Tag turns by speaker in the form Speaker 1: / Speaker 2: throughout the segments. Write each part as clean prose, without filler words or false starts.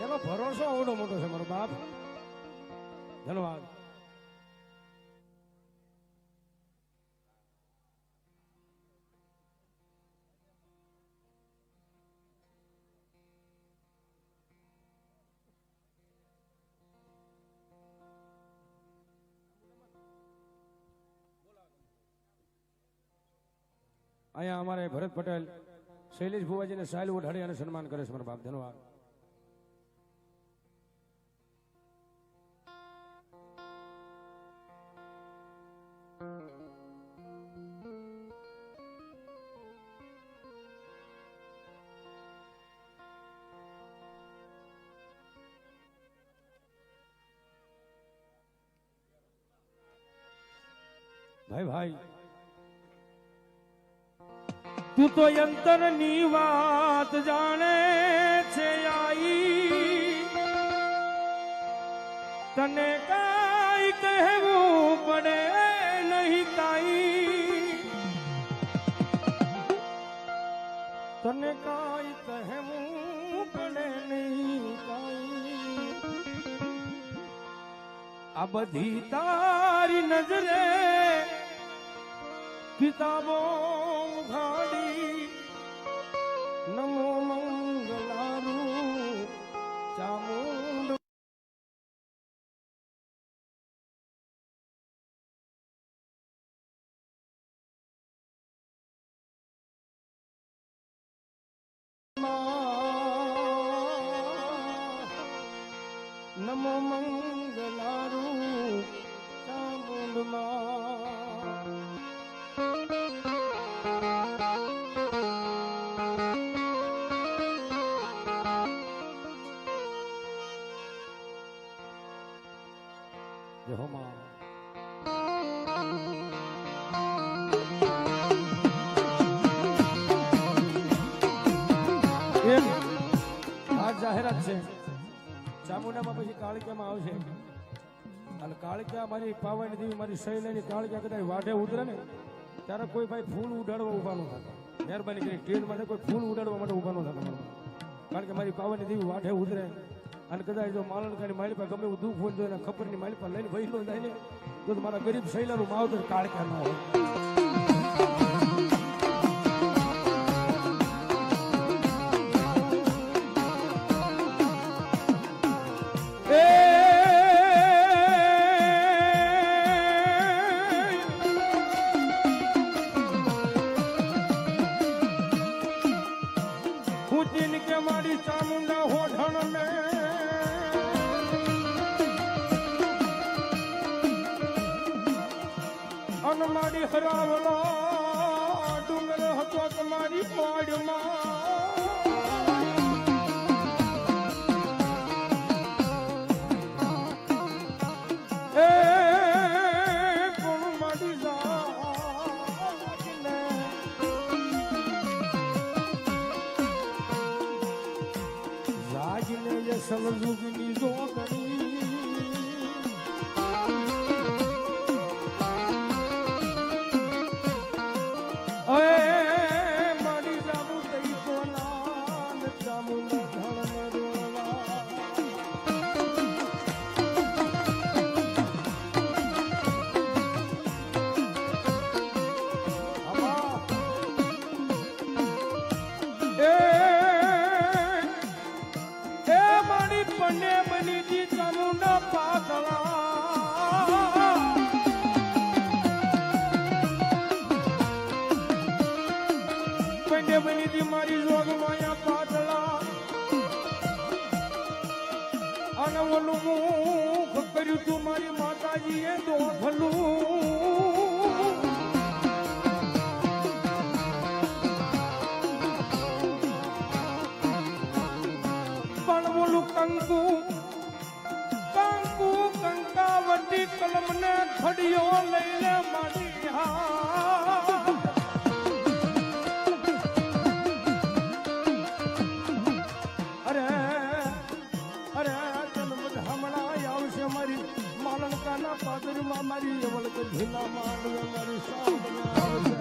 Speaker 1: એનો ભરોસો આવડો મોટો છે મારો બાપ. ધન્યવાદ. અહીંયા અમારે ભરત પટેલ શૈલેષ ભુવાજીને સાયલ ઓઢાડી અને સન્માન કરે છે મારા બાપ. ધન્યવાદ. ભાઈ ભાઈ તું તો અંતર ની વાત જાણે છે આઈ, તને કાઈ કહેવું પડે નહીં કાઈ, તને કાઈ કહેવું પડે નહીં કાઈ. આ બધી તારી નજરે કિતાબો ઉઘાડી, નમો મંગલારું ચામુંડ નમો મંગલારું ચામુંડમાં. જાહેરાત છે ચામુંડામાં પછી કાળિકામાં આવશે અને કાળિકા મારી પાવાની દેવી મારી શૈલાની કાળિકા કદાચ વાઢે ઉતરે ને ત્યારે કોઈ ભાઈ ફૂલ ઉડાડવા ઉભા ન થતા. મહેરબાની કરી ટ્રેન માટે કોઈ ફૂલ ઉડાડવા માટે ઉભા ન થતા, કારણ કે મારી પાવાની દેવી વાઢે ઉતરે અને કદાચ જો માલણકાની માળી પાસે ગમે એવું દુઃખ હોય તો એના ખબરની માળી પાસે લઈને વહી ન જાય ને તો મારા ગરીબ શૈલાનું માવતર કાળિકા ન હોય. મારી હરાવલા ડુંગર હતો તમારી પાડમાં, એ કોણ મારી જાગને એ સમજુગની જો કરી મારી જોગ માયા પાટલા અને ઓલું મુખ કર્યું તું મારી માતાજીએ દોધલું. પણ ઓલું કંકુ કંકુ કંકાવટી કલમને ખડિયો લઈને મારી પાદરમાં મારી અવળક ઢીલા માંડવે મારી સામે આવશે.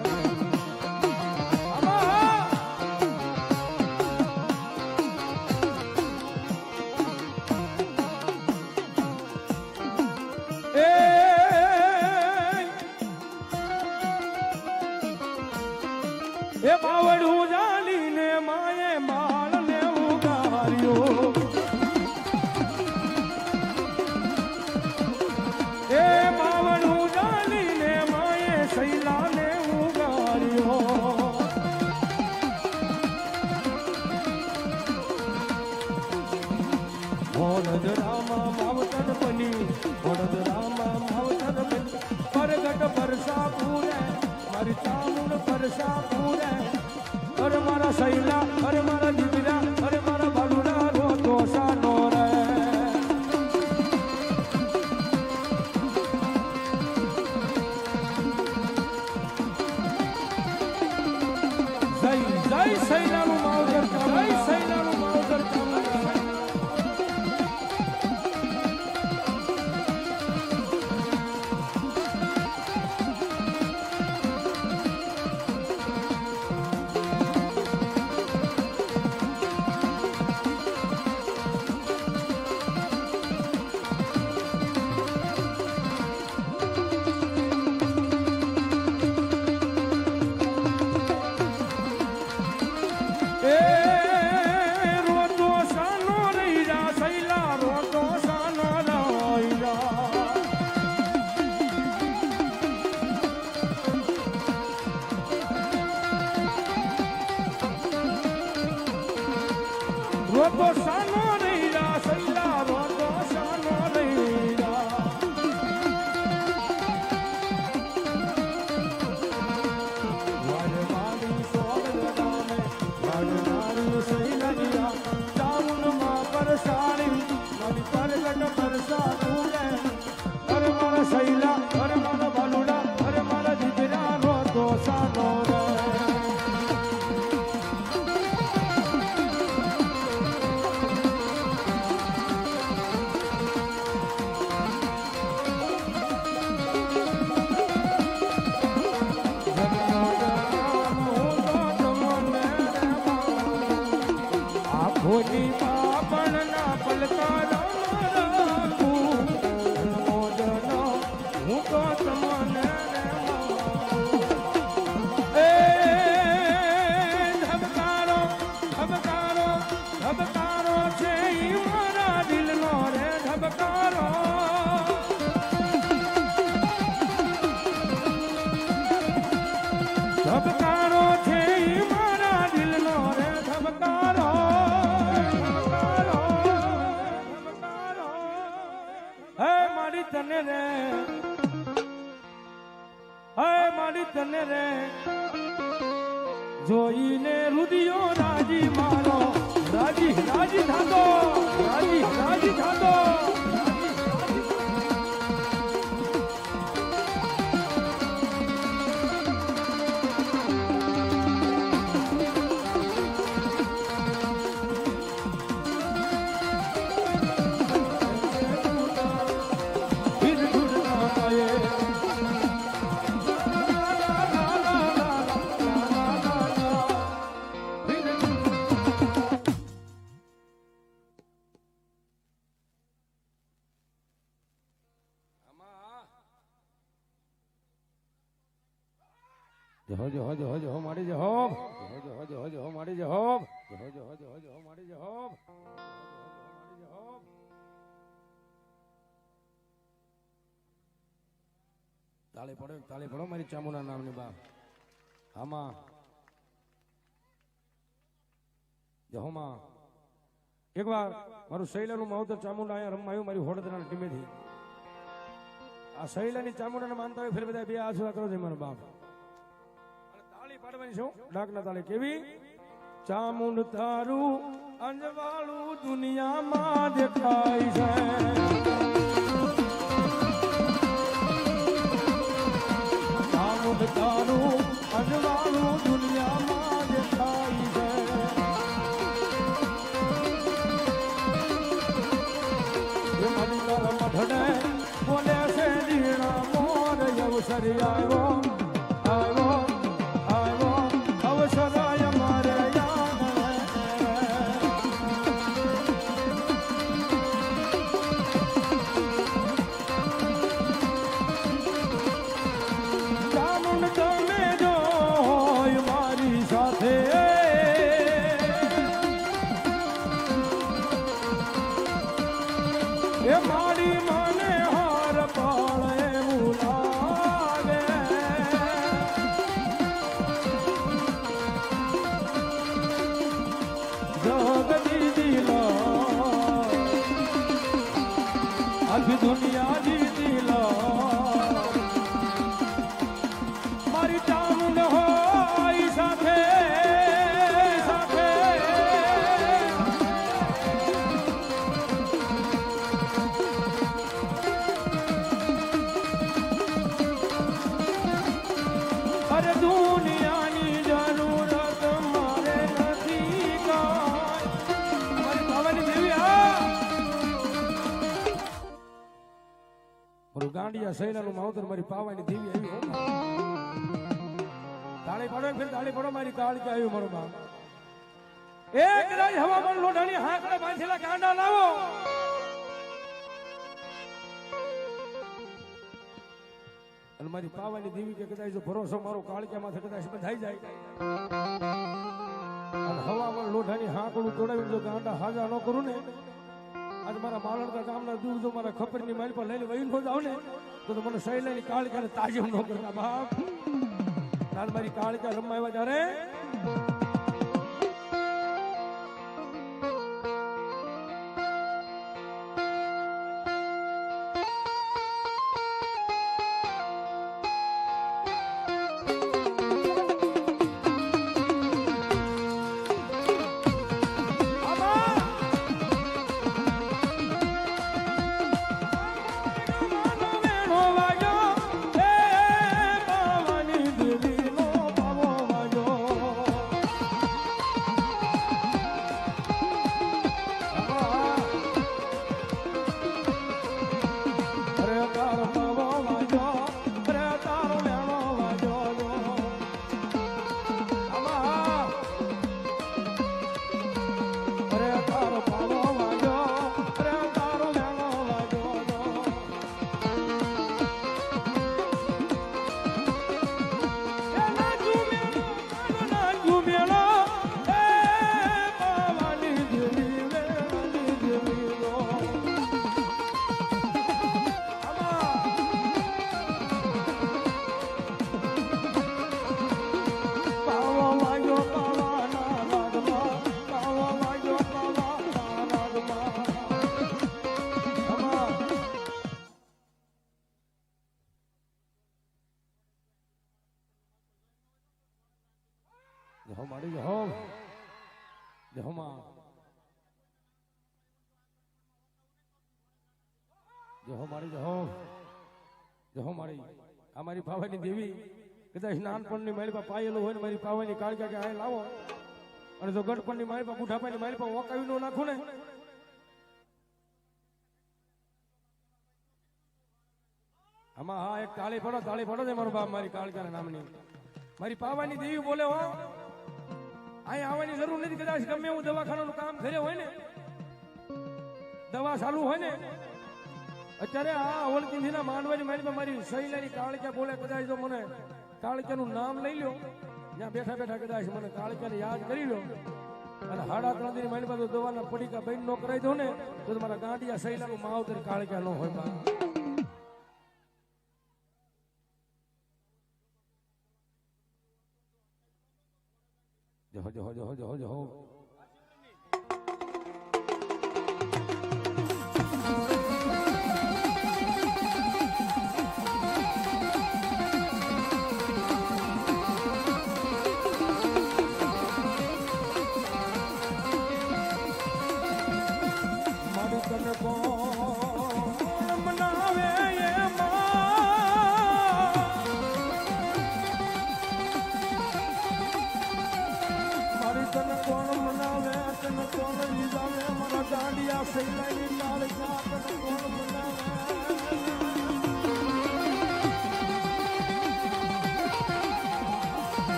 Speaker 1: વડોદરામાં માવતર પરગટ પરસા પૂરે મારી ચામુંડ પરસા પૂરે અરે મારા સૈલા અરે મારા દીકરા અરે મારા બાલુડા રોતો સાનો રે જય સૈલાનું માવતર જય સૈલાનું માવતર રોતો સાનો રહીરા સૈલા રોતો સાનો રહીરા વાડવાડી સોગલ ગામે વાડવાડી સૈલા જીરા ચામુંડમાં પરસારી મારી પરગટ પરસા પૂરે અરે મારા સૈલા અરે મારા બાલુડા અરે મારા દીકરા રોતો સાનો રે ભોજી પાપણ ના પલકારા રાખું મોજનો હું તો તમને એ ધબકારો ધબકારો ધબકારો છે ઈ મારા દિલનો રે ધબકારો ધબકારો છે ઈ મારા દિલનો રે ધબકારો તને રે હે મારી તને રે જોઈને રુદિયો રાજી મારો રાજી રાજી થાતો રાજી રાજી થાતો જો મારી જહોબ જો મારી જહોબ જો મારી જહોબ તાળી પડો મારી ચામુના નામની બા આમાં જહોમાં એકવાર મારું શૈલાનું માવતર ચામુંડા અહીંયા રમાયું મારી હોડદરાની ટીમેથી આ શૈલાની ચામુંડાને માનતા હોય ફેર બધા બે આશીર્વાદ કરો છે મારા બાપ તાળી પાડવાની છો ડાકના તાળી કેવી ચામુંડ તારું અંજવાળું દુનિયામાં દેખાય છે ચામુંડ તારું અંજવાળું દુનિયામાં દેખાય છે મઢડે બોલે છે દીણા મોર અવસર આવ્યો અવસર અમારે ચામુંડ તમે જો હોય મારી સાથે એ મારી મને હાર પાળે એવું લાગે જગદી દિલા આખી દુનિયા જીતી લો મારી ચામુંડ હોય સાથે સાથે અરે દુનિયાની જરૂરત મારે નથી કાંઈ મારી બાવાની દેવી મારું ગાંડિયા સૈનાનું માવતર મારી પાવાની દેવી આવી હો તાળી પાડો ફેર તાળી પાડો મારી કાળ કે આવ્યું મારો બાપ એક રાજ હવામાન લોઢાની હાંકડા બાંધેલા ગાંડા લાવો અને મારી પાવાની દેવી કે કદાચ જો ભરોસો મારો કાળક્યા માથે કદાચ બંધાઈ જાય અને હવામાન લોઢાની હાંકડું તોડાવી જો ગાંડા હાજા ન કરું ને આજે મારા માલણકા ગામના દૂર જો મારા ખપરની માલ પર લઈને વહી ન જાવ ને તો મને સહેલાની કાળક્યાને તાજમ ન કરતા બાપ તાર મારી કાળક્યા રમવા આવ્યા ત્યારે મારી અમારી પાવાની દેવી કદાચ નાનપણની મારી પા પાયેલું હોય ને મારી પાવાની કાળકા કે આ લાવો અને જો ગઢપણની મારી પા બુઢાપાની મારી પા ઓકાવી નો નાખું ને આમાં હા એક તાળી પડો છે મારો બાપ મારી કાળકાના નામની મારી પાવાની દેવી બોલે હો અહીં આવવાની જરૂર નથી કદાચ ગમે એવું દવાખાનાનું કામ કરે હોય ને દવા ચાલુ હોય ને અત્યારે આ ઓળખીના માંડવાની મારી મારી સહેલાની કાળક્યા બોલે કદાચ જો મને કાળક્યાનું નામ લઈ લો ત્યાં બેઠા બેઠા કદાચ મને કાળક્યાને યાદ કરી લો અને 3.5 દિન મારી પાસે દવાના પડીકા બંધ ન કરાવી દો ને તો મારા ગાંડિયા સહેલાનું માવતર કાળક્યા ન હોય બા જો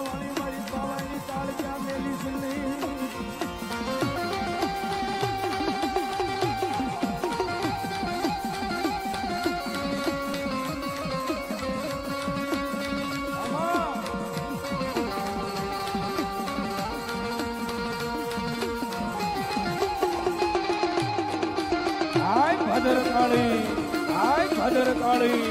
Speaker 1: વાળી મારી પાવાની કાળિયા મેલી સુની ભદર કાળી આય ભદર કાળી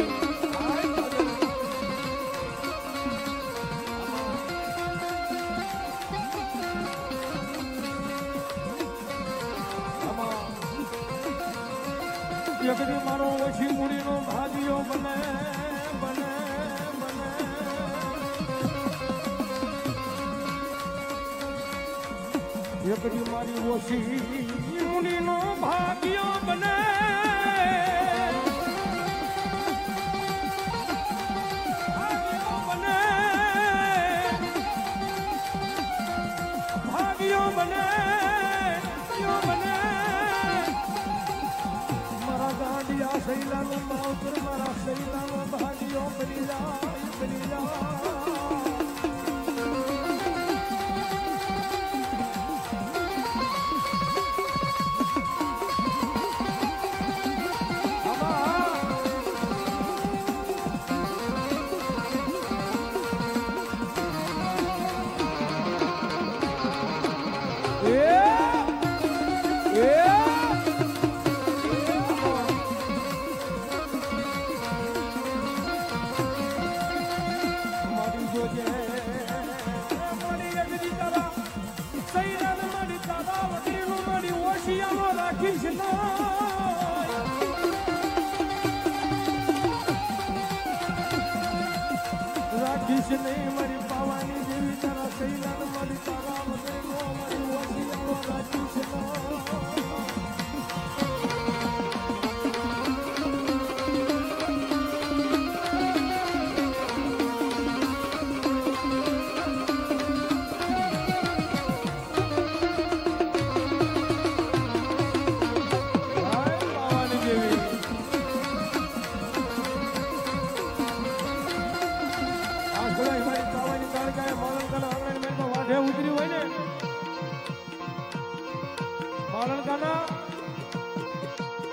Speaker 1: યકડી મારો ઓછી મૂડીનો ભાગ્યો બને બને બને યકડી મારી ઓછી મૂડીનો ભાગ્યો બને શૈલાનો માવતર મારા શૈલાનો ભાગ્યો બની જાય બની જાય રાખીશ નહીં મારી પાવાની દેવી તારા શૈલાન મારી તારા વગર મારી ઓછી રાખીશ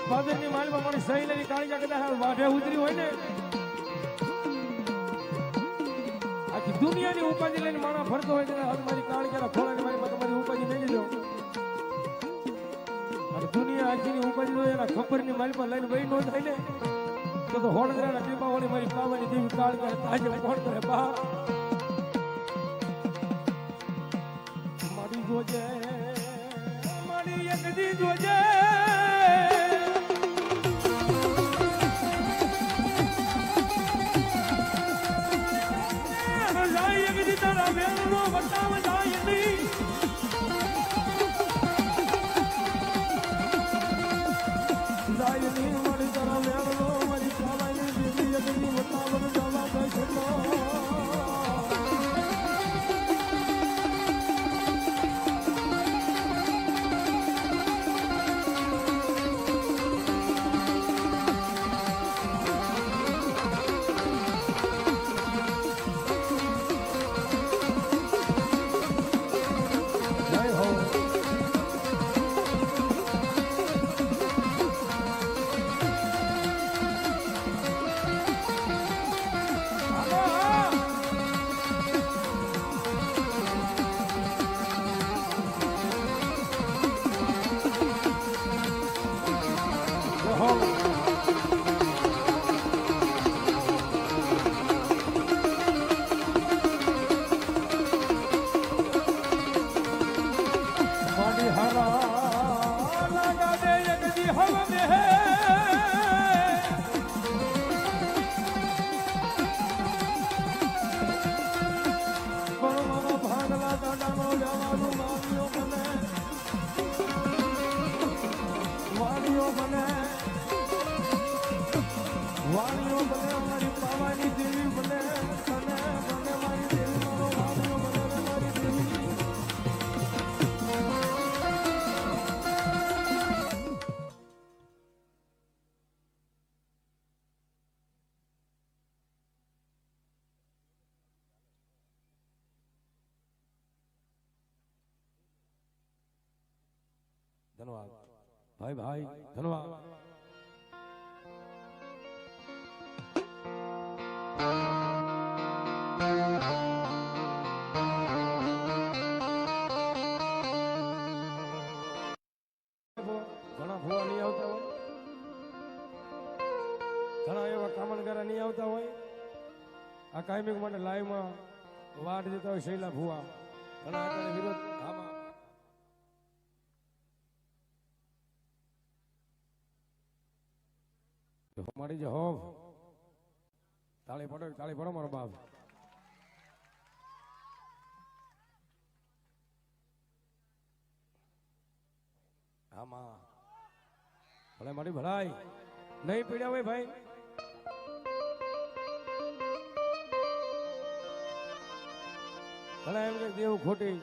Speaker 1: ભાદરની માલમાં મારી સહેલાની કાળીજા કદાચ વાઢે ઉતરી હોય ને આખી દુનિયાની ઉપાધિ લઈને માણા ફરતો હોય કદાચ મારી કાળીજાના ખોળાની મારી તમારી ઉપાધિ મેળવી દો અને દુનિયા આખીની ઉપાધિ હોય એના ખબરની માલમાં લઈને વહી ન થાય ને તો હોળગરાના ટીપાવાળી મારી પાવાની દેવી કાળીજા આજે કોણ કરે બા મારી જોજે મારી એક દી જોજે તારા વેણનો વટાવ જાય નહીં જાય નહીં મારી તારા વેણનો મારી ખાવાની દીદી અગની વટાવ જવા દે ધન્યવાદ ભાઈ ભાઈ ધન્યવાદ ઘણા ભૂવા નહીં આવતા હોય ઘણા એવા કામણગારા નહીં આવતા હોય આ કાયમિક માટે લાઈવમાં વાટ દેતા હોય શૈલા ભૂવા ઘણા અત્યારે વિરોધ આમાં મારી જે હોવ તાળી પડો મારો બાપ આમાં ભલે મારી ભલાઈ નહીં પીડ્યા હોય ભાઈ ભલે એમ કે દેવ ખોટી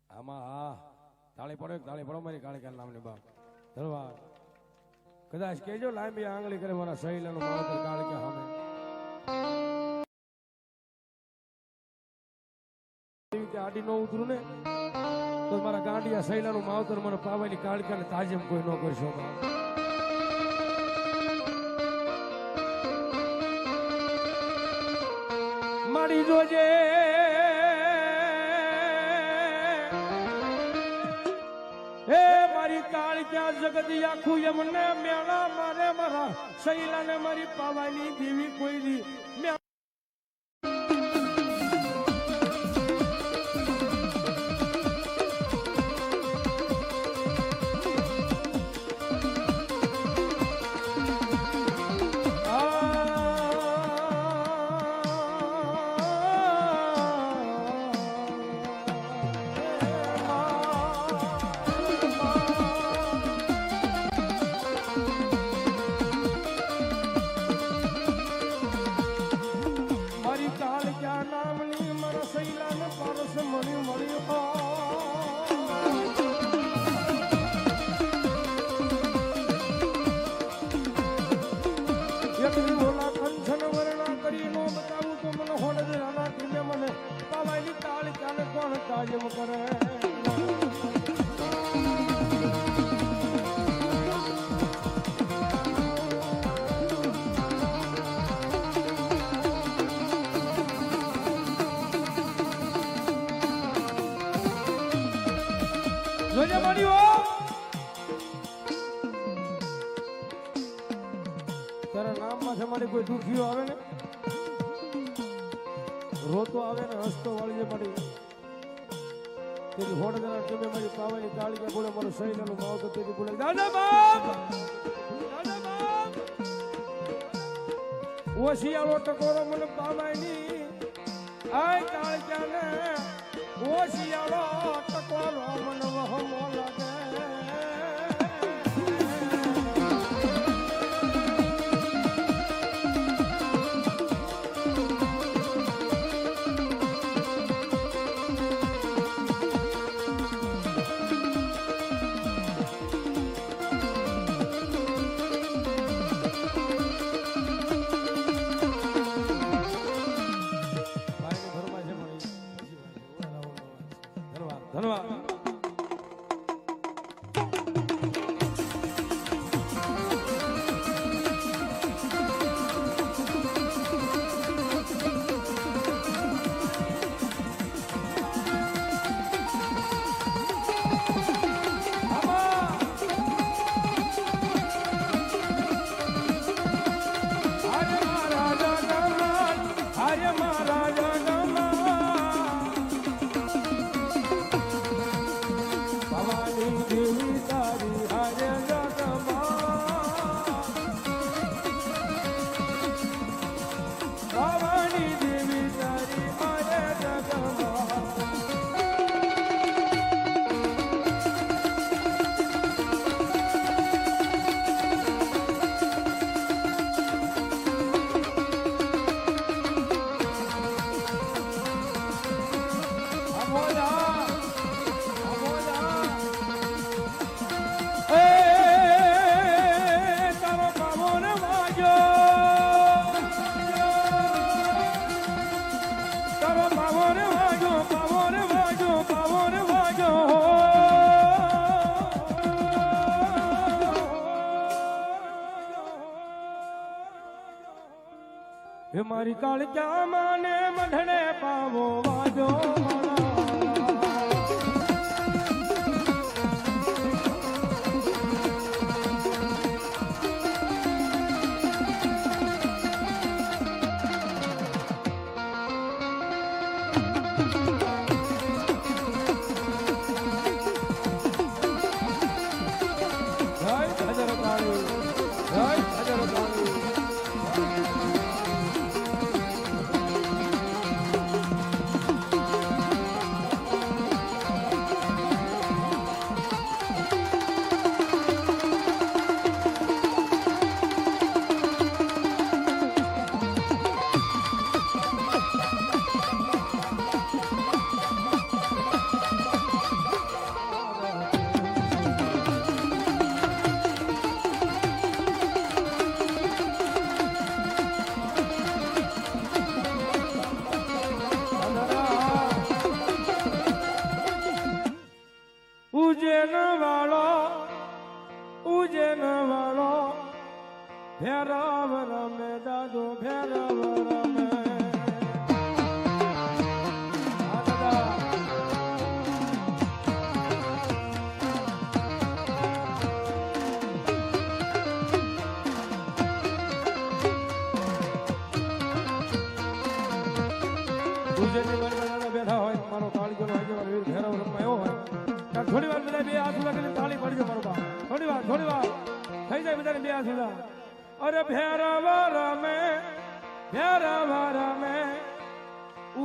Speaker 1: આમાં હા તાળી પડો મારી કાળિકા નામની બાપ ધન્યવાદ કદાચ કેજો લાંબી આંગળી કરે મારા સહેલાનું માવતર કાળિકા સામે આડી નો ઉતરું ને તો મારા ગાંડિયા સહેલાનું માવતર મને પાવાની કાળિકાને તાજેમ કોઈ ન કરશો મારી જોજે હે મારી કાળિકા જગદી આખું એમને મેળા મારે મારા સહેલાને મારી પાવાની દેવી કોઈ દી તાજમ કરે જોજે મારી હો તારા નામમાં છે મારી કોઈ દુખીઓ આવે ને રોતો આવે ને હસતો વાળી મારી તેરી હોડ જરા તમે મારી પાવાની કાળિકા બોલે મારો સૈલાનું માવ તો તેરી બોલે દાદા બાપ ઓશિયાળો ટકોરો મને પાવાની આય કાળિકા ને ઓશિયાળો ટકોરો મને વહમો લાગે ધન્યવાદ હે મારી કાળિકા માને મઢડે પાવો વાજો ઉજેન વાળો ભેરવ રમે દાદો ભેરવ રમે બેઠા હોય મારો કાળજો ભેરવ રમાયો હોય થોડી વાર બધા બે હાથ ઉડા કરીને તાળી પડજો મારો બાપ થોડી વાર થઈ જાય બધાને બે હાથ ઉડા અરે ભેરવ રમે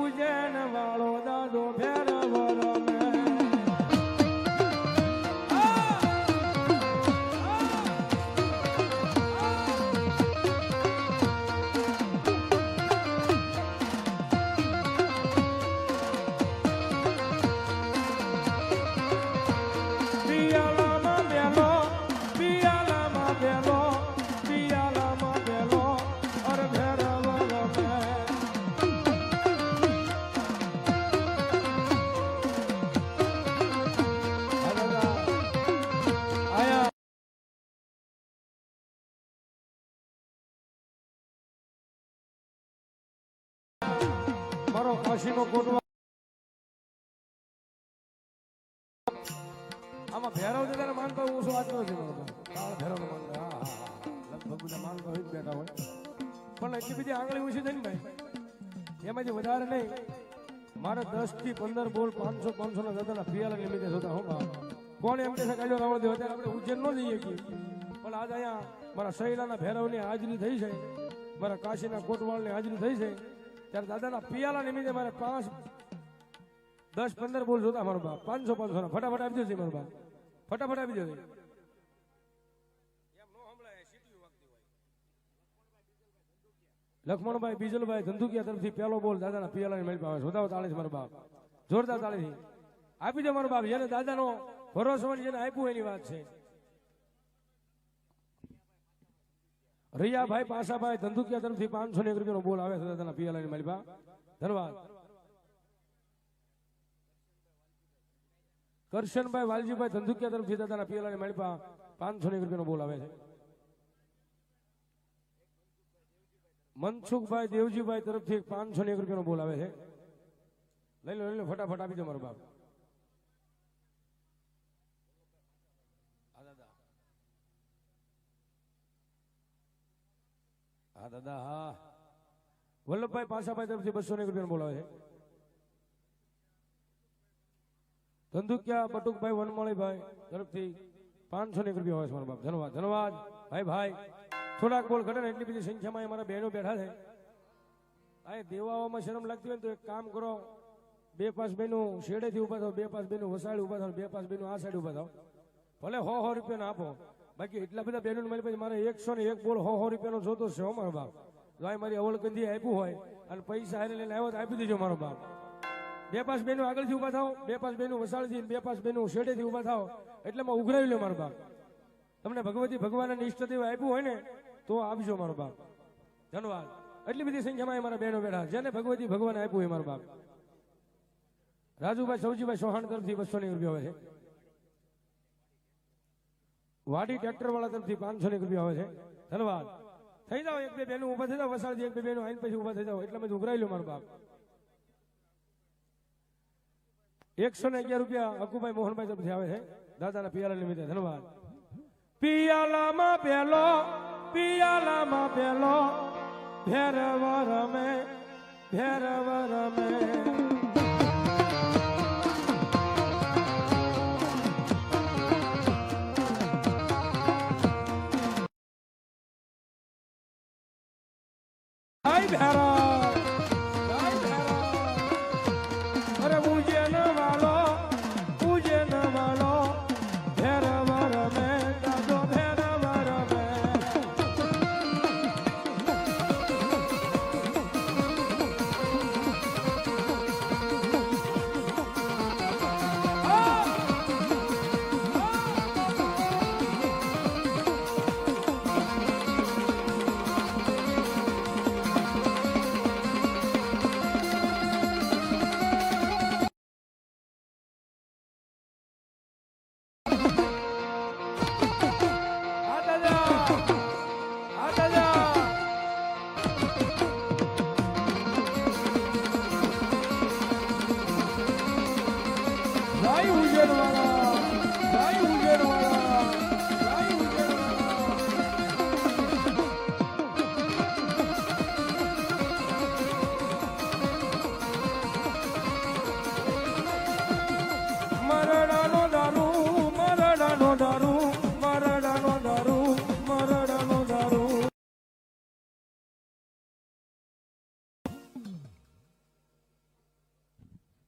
Speaker 1: ઉજેન વાળો દાદો ભેરવ રમે મારો કાશીનો કોટવા આમાં ભેરવ દાદાને માનતો હું શું વાત નથી કાળ ભેરવ માનતો હા લગભગ બધા માનતો હોય જ બેઠા હોય પણ એટલી બધી આંગળી ઓછી થઈ ને ભાઈ એમાંથી વધારે નહીં મારે 10 થી 15 બોલ 500 ના દાદાના પિયાલા નિમિત્તે જોતા હું કોણ એમ કે કાઢ્યો રાવણ દેવ અત્યારે આપણે ઉજ્જૈન ન જઈએ છીએ પણ આજ અહીંયા મારા શૈલાના ભેરવની હાજરી થઈ છે મારા કાશીના કોટવાળની હાજરી થઈ છે ત્યારે દાદાના પિયાલા નિમિત્તે મારે 10-15 બોલ જોતા મારો બાપ 500 ના ફટાફટ આપી દેજો મારો બાપ ફટાફટ આપી દેજો લખમણભાઈ બીજલભાઈ ધંધુકિયા તરફથી પહેલો બોલ દાદાના પિયાલાની મેળ પાવે જોતા તાળી મારો બાપ જોરદાર તાળીથી આપી દે મારો બાપ જેને દાદાનો ભરોસો જેને આપ્યું એની વાત છે રિયાભાઈ પાસાભાઈ ધંધુકિયા તરફથી 501 રૂપિયાનો બોલ આવે છે દાદાના પિયાલાની માલિબા ધન્યવાદ કરશનભાઈ વાલજીભાઈ ધંધુકિયા તરફથી દાદાના પિયાલાની માલિબા 501 રૂપિયાનો બોલ આવે છે મનસુખભાઈ દેવજીભાઈ તરફથી 501 રૂપિયાનો બોલ આવે છે લઈ લો ફટાફટ આપી દો મારો બાપ હા દાદા હા વલ્લભભાઈ પાસાભાઈ તરફથી 201 રૂપિયાનો બોલાવે છે ધંધુકિયા બટુકભાઈ વનમાળીભાઈ તરફથી 501 રૂપિયા હોય છે મારા બાપ ધન્યવાદ ભાઈ થોડાક બોલ ઘટે ને એટલી બધી સંખ્યામાં અમારા બહેનો બેઠા છે આ દેવામાં શરમ લાગતી હોય તો એક કામ કરો 2-5 બહેનો શેડેથી ઉભા થાવ 2-5 બહેનો વસાડી ઉભા થાવ 2-5 બહેનો આ સાઈડ ઉભા થાવ ભલે 100 રૂપિયાનો આપો બાકી એટલા બધા બહેનો મારી પાસે મારે 101 બોલ 100 રૂપિયાનો જોતો છે મારો બાપ જો મારી અવળકંદી આપ્યું હોય અને પૈસા હારે લઈને આવ્યો તો આપી દેજો મારો બાપ 2-5 બહેનો આગળથી ઉભા થાવ 2-5 બહેનો વસાડીથી 2-5 બહેનો શેડેથી ઉભા થાવ એટલે માં ઉઘરાવી લો મારો બાપ તમને ભગવતી ભગવાનને ઈષ્ટદેવ આપ્યું હોય ને તો આપજો મારો બાપ ધન્યવાદ એટલી બધી સંખ્યામાં મારા બહેનો બેઠા જેને ભગવતી ભગવાન આપ્યું હોય મારો બાપ રાજુભાઈ સૌજીભાઈ ચૌહાણ તરફથી 201 રૂપિયા આવે છે વાડી ટ્રેક્ટર વાળા તરફથી 501 રૂપિયા આવે છે ધન્યવાદ થઈ જાઓ એક બે બેનું ઊભા થઈ જાઓ વસાડથી એક બે બેનું આઈને પછી ઊભા થઈ જાઓ એટલે મેં ઉઘરાઈ લો મારો બાપ 111 રૂપિયા અકુભાઈ મોહનભાઈ તરફથી આવે છે દાદાના પિયાલા નિમિત્તે ધન્યવાદ પિયાલામાં પેલો ભેરવ રમે Ay, Bhara! અરે પૂજે ન વાલો ભેરવ રમે દાદો ભેરવ રમે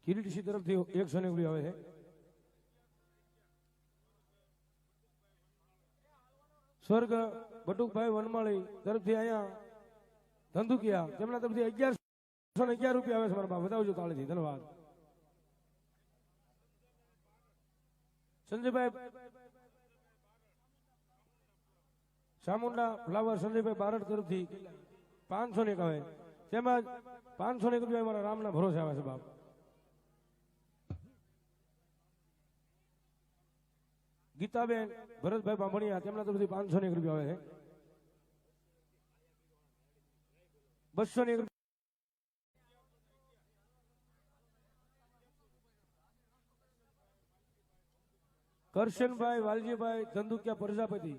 Speaker 1: કિરીટસિંહ તરફથી 100 આવે છે સ્વર્ગ બટુકભાઈ વનમાળી તરફથી અહીંયા ધંધુકિયા તેમના તરફથી 1111 રૂપિયા આવે છે મારા બાપ વધાવજો તાળીથી ધન્યવાદ સંજયભાઈ ચામુંડા ફ્લાવર સંજયભાઈ બારડ તરફથી 501 આવે તેમાં 501 રૂપિયા મારા રામના ભરોસે આવે છે બાપ ગીતાબેન ભરતભાઈ બાંભણિયા તેમના તરફથી 501 રૂપિયા આવે છે 201 કરશનભાઈ વાલજીભાઈ ધંધુકિયા પ્રજાપતિ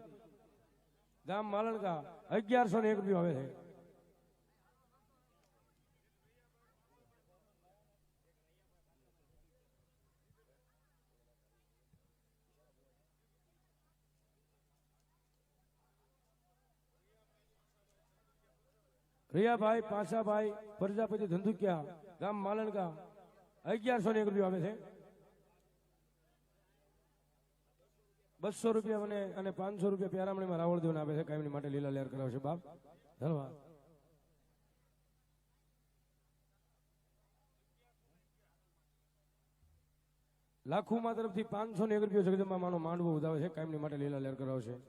Speaker 1: ગામ માલણકા 1101 રૂપિયા આવે છે રિયાભાઈ પાસાભાઈ પ્રજાપતિ ધંધુકિયા ગામ માલણકા 1101 રૂપિયા આવે છે 200 રૂપિયા મને અને 500 રૂપિયા પ્યારામણીમાં રાવળ દેવને આપે છે કાયમની માટે લીલા લહેર કરાવશે બાપ ધન્યવાદ લાખુમાં તરફથી 501 રૂપિયા જગદંબા માનો માંડવો ઉદાવે છે કાયમની માટે લીલા લહેર કરાવશે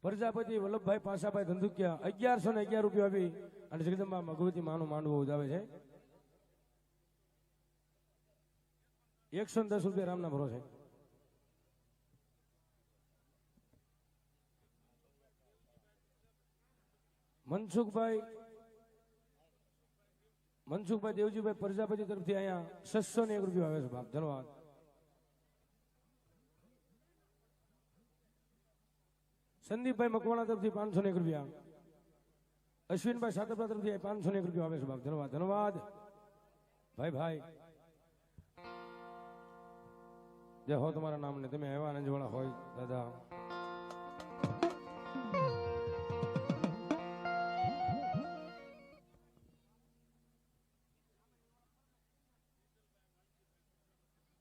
Speaker 1: પ્રજાપતિ વલ્લભભાઈ પાસાભાઈ ધંધુકિયા 1111 રૂપિયા આપી અને જગદંબા ભગવતી માનો માંડવો ઉદાવે છે 110 રૂપિયા રામના ભરોસે મનસુખભાઈ દેવજીભાઈ પ્રજાપતિ તરફથી અહીંયા 601 રૂપિયા આવે છે બાપ ધન્યવાદ સંદીપભાઈ મકવાણા તરફથી 501 રૂપિયા અશ્વિનભાઈ સાતપરા તરફથી 501 રૂપિયા આવે છે બાપ ધન્યવાદ ધન્યવાદ ભાઈ જય હો તમારા નામને તમે એવા આનંદવાળા હોય દાદા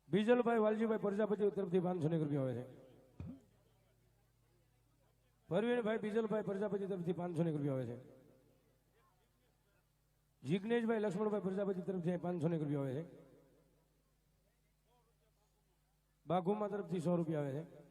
Speaker 1: બીજલભાઈ વાલજીભાઈ પ્રજાપતિ તરફથી 501 રૂપિયા આવે છે પરવીનભાઈ બીજલભાઈ પ્રજાપતિ તરફથી 501 રૂપિયા આવે છે જિગ્નેશભાઈ લક્ષ્મણભાઈ પ્રજાપતિ તરફથી 501 રૂપિયા આવે છે બાઘુમા તરફથી 100 રૂપિયા આવે છે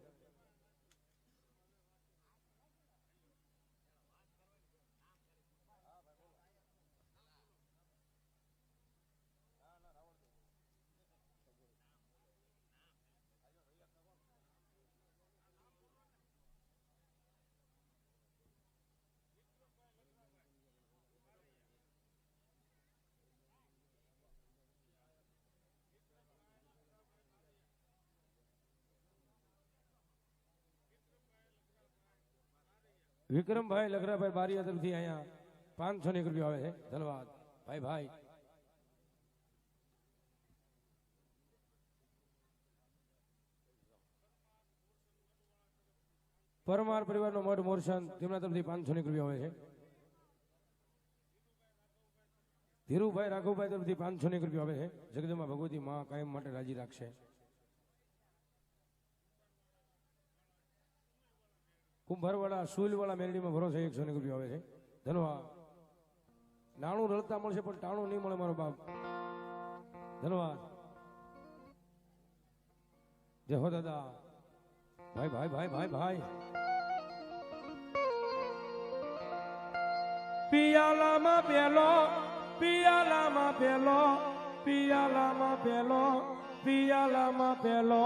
Speaker 1: વિક્રમભાઈ લગરાભાઈ બારીયા તરફથી અહીંયા 500 રૂપિયા આવે છે ધન્યવાદ ભાઈ ભાઈ પરમાર પરિવારનો મઠ મોરસન તેમના તરફથી 500 રૂપિયા આવે છે ધીરુભાઈ રાઘવભાઈ તરફથી 500 રૂપિયા આવે છે જગદંબા ભગવતી માં કાયમ માટે રાજી રાખશે કુંભારવાળા સુલવાળા મેરડીમાં ભરોસે 100 રૂપિયા આવે છે ધન્યવાદ નાણું રળતા મળશે પણ ટાણું નહીં મળે મારો બાપ ધન્યવાદ જય હો દાદા ભાઈ ભાઈ ભાઈ ભાઈ ભાઈ પિયાલામાં પેલો પિયાલામાં પેલો પિયાલામાં પેલો પિયાલામાં પેલો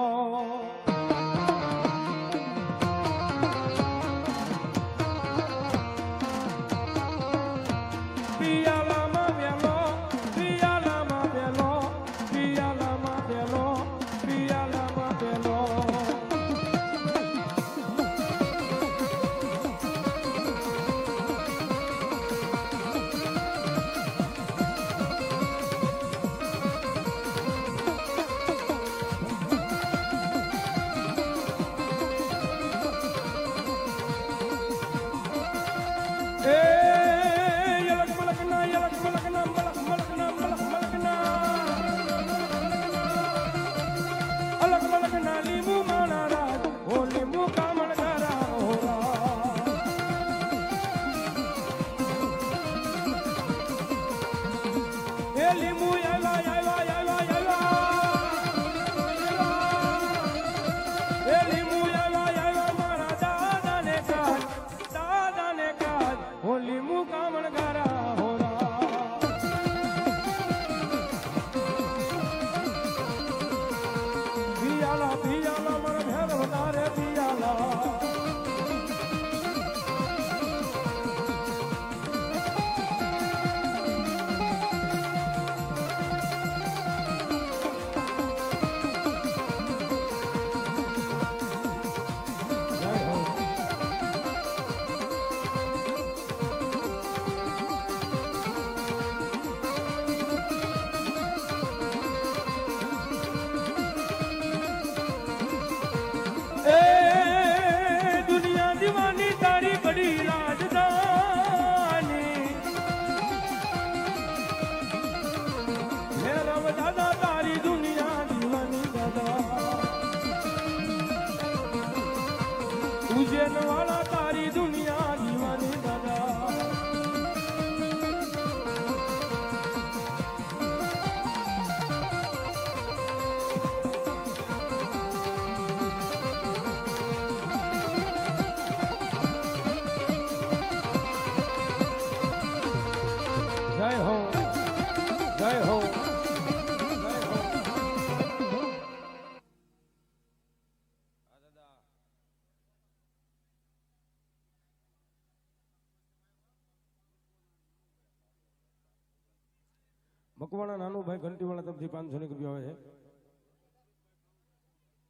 Speaker 1: મકવાણા નાનુભાઈ ઘંટીવાળા તરફથી 500 રૂપિયા આવે છે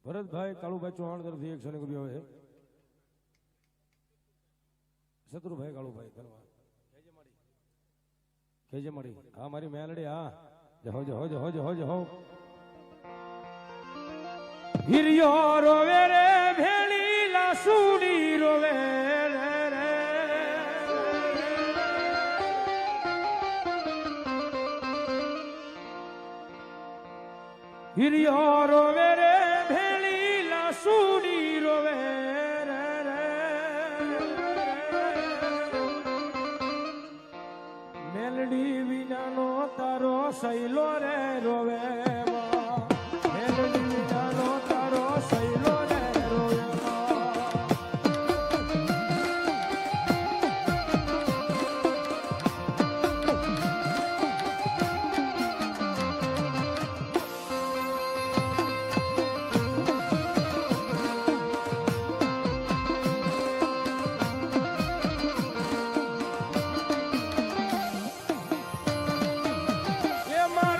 Speaker 1: ભરતભાઈ કાળુભાઈ ચૌહાણ તરફથી 100 રૂપિયા આવે છે શત્રુભાઈ કાળુભાઈ ધન્યવાદ કેજે મળી હા મારી મેલડી હા જહો જહો જહો જહો જહો હિરિયો રોવે રે ભેળી લાસુડી રોવે રે હિરિયો રોવે રે ભેળી લાસુડી રોવે રે મેલડી વિનાનો તારો સૈલો રે રોવે મેલડી વિનાનો તારો સૈલો રે રોવે મારા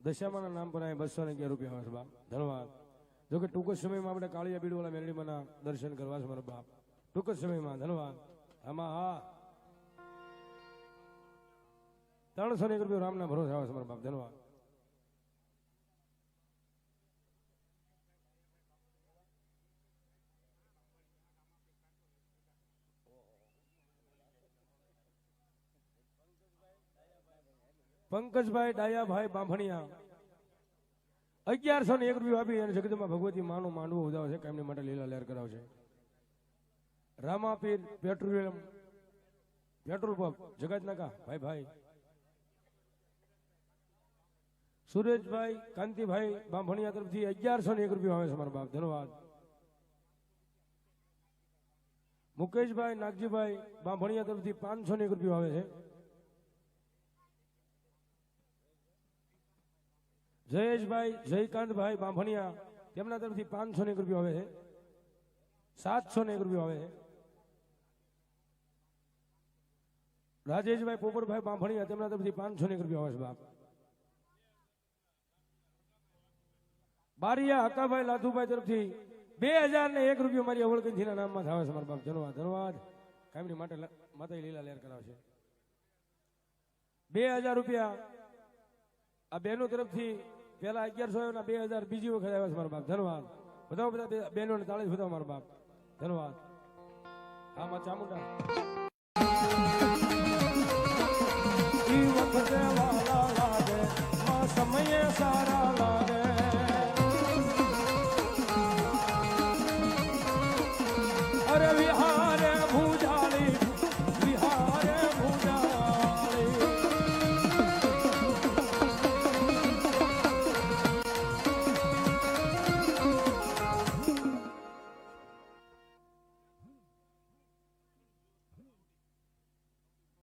Speaker 1: દશામાના નામ પર અહીં 211 રૂપિયા આવે છે બાપ ધન્યવાદ. જોકે ટૂંક જ સમયમાં આપણે કાળિયા બીડવાળા મેરડીમાંના દર્શન કરવા છે મારા બાપ ટૂંક જ સમયમાં ધન્યવાદ. આમાં હા 301 રૂપિયા રામના ભરોસે આવે છે મારા બાપ ધન્યવાદ. પંકજભાઈ ડાયાભાઈ બાંભણિયા 1101 રૂપિયા આપી અને જગદંબા ભગવતી માનું માંડવું ઉદાવ છે કાયમની માટે લીલા લહેર કરાવશે. રામાપીર પેટ્રોલિયમ પેટ્રોલ પંપ જગતનાકા ભાઈ ભાઈ સુરેશભાઈ કાંતિભાઈ બાંભણિયા તરફથી 1101 રૂપિયા આવે છે મારા બાપ ધન્યવાદ. મુકેશભાઈ નાગજીભાઈ બાંભણિયા તરફથી 501 રૂપિયા આવે છે. જયેશભાઈ જયકાંતભાઈ બાંભણિયા તેમના તરફથી 501 રૂપિયા આવે છે. 701 રૂપિયા આવે છે. રાજેશભાઈ પોપટભાઈ બાંભણિયા તેમના તરફથી 501 રૂપિયા આવે છે બાપ. બારિયા હકાભાઈ લાધુભાઈ તરફથી 2001 રૂપિયા મારી અવળકંઠીના નામમાં આવે છે મારા બાપ ધન્યવાદ ધન્યવાદ. કાયમની માટે માતા લીલા લહેર કરાવશે. 2000 રૂપિયા આ બહેનો તરફથી પેલા 1100 ના 2000 બીજી વખત આવ્યા છે મારા બાપ ધન્યવાદ. બધા બહેનોને તાળી બધા મારા બાપ ધન્યવાદ. હા માં ચામુંડા ઈ વખતે વાલા લાગે માં સમયે સારા લાગે અરે વિહાર